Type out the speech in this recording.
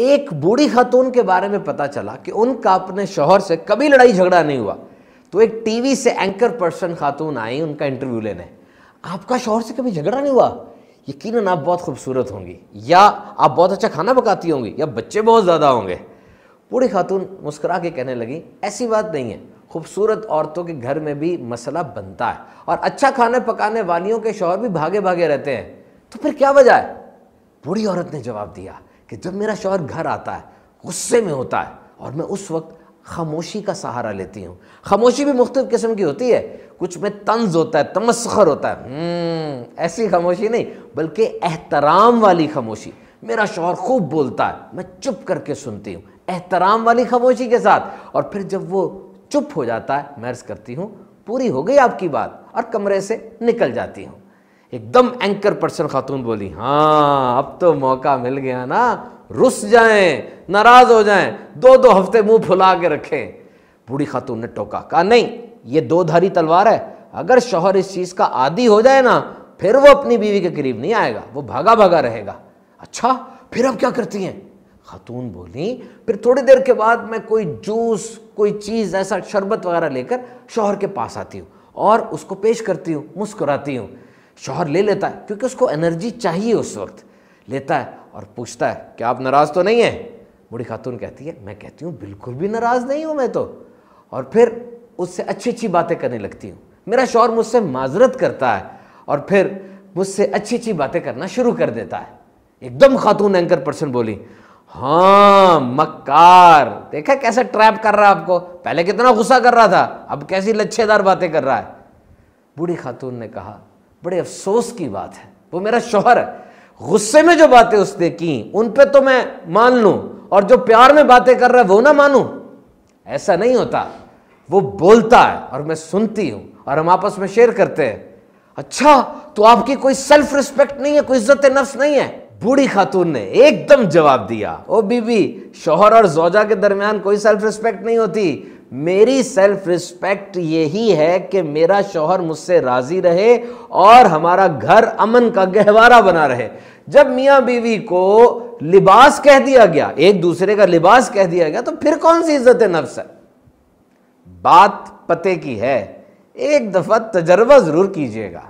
एक बूढ़ी खातून के बारे में पता चला कि उनका अपने शौहर से कभी लड़ाई झगड़ा नहीं हुआ। तो एक टीवी से एंकर पर्सन खातून आई उनका इंटरव्यू लेने। आपका शौहर से कभी झगड़ा नहीं हुआ? यकीनन आप बहुत खूबसूरत होंगी, या आप बहुत अच्छा खाना पकाती होंगी, या बच्चे बहुत ज़्यादा होंगे। बूढ़ी खातून मुस्कुरा के कहने लगी, ऐसी बात नहीं है, खूबसूरत औरतों के घर में भी मसला बनता है और अच्छा खाना पकाने वालियों के शौहर भी भागे भागे रहते हैं, तो फिर क्या वजह है? बूढ़ी औरत ने जवाब दिया कि जब मेरा शौहर घर आता है, गुस्से में होता है, और मैं उस वक्त खामोशी का सहारा लेती हूँ। खामोशी भी मुख्तलिफ किस्म की होती है, कुछ में तंज होता है, तमस्खर होता है, ऐसी खामोशी नहीं, बल्कि एहतराम वाली खामोशी। मेरा शौहर खूब बोलता है, मैं चुप करके सुनती हूँ, एहतराम वाली खामोशी के साथ। और फिर जब वो चुप हो जाता है, मैं अर्ज़ करती हूँ पूरी हो गई आपकी बात, और कमरे से निकल जाती हूँ। एकदम एंकर पर्सन खातून बोली, हाँ अब तो मौका मिल गया ना, रुस जाएं, नाराज हो जाएं, 2-2 हफ्ते मुंह फुला के रखें। बूढ़ी खातून ने टोका, कहा नहीं, ये 2 धारी तलवार है, अगर शौहर इस चीज़ का आदी हो जाए ना, फिर वो अपनी बीवी के करीब नहीं आएगा, वो भागा भागा रहेगा। अच्छा, फिर अब क्या करती हैं? खातून बोली, फिर थोड़ी देर के बाद मैं कोई जूस, कोई चीज़, ऐसा शरबत वगैरह लेकर शौहर के पास आती हूँ और उसको पेश करती हूँ, मुस्कुराती हूँ। शौहर ले लेता है, क्योंकि उसको एनर्जी चाहिए उस वक्त। लेता है और पूछता है, क्या आप नाराज़ तो नहीं हैं? बूढ़ी खातून कहती है, मैं कहती हूँ बिल्कुल भी नाराज़ नहीं हूँ मैं तो। और फिर उससे अच्छी अच्छी बातें करने लगती हूँ। मेरा शौहर मुझसे माजरत करता है और फिर मुझसे अच्छी अच्छी बातें करना शुरू कर देता है। एकदम खातून एंकर पर्सन बोली, हाँ मक्कार, देखा कैसे ट्रैप कर रहा है आपको, पहले कितना गुस्सा कर रहा था, अब कैसी लच्छेदार बातें कर रहा है। बूढ़ी खातून ने कहा, बड़े अफसोस की बात है, वो मेरा शौहर है, गुस्से में जो बातें उसने की उन पे तो मैं मान लूं, और जो प्यार में बातें कर रहा है वो ना मानूं। ऐसा नहीं होता, वो बोलता है और मैं सुनती हूं और हम आपस में शेयर करते हैं। अच्छा, तो आपकी कोई सेल्फ रिस्पेक्ट नहीं है, कोई इज्जत नफ्स नहीं है? बूढ़ी खातून ने एकदम जवाब दिया, ओ बीबी, शौहर और ज़ौजा के दरमियान कोई सेल्फ रिस्पेक्ट नहीं होती। मेरी सेल्फ रिस्पेक्ट यही है कि मेरा शौहर मुझसे राजी रहे और हमारा घर अमन का गहवारा बना रहे। जब मियाँ बीवी को लिबास कह दिया गया, एक दूसरे का लिबास कह दिया गया, तो फिर कौन सी इज्जत नफ्स है? बात पते की है, एक दफा तजर्बा जरूर कीजिएगा।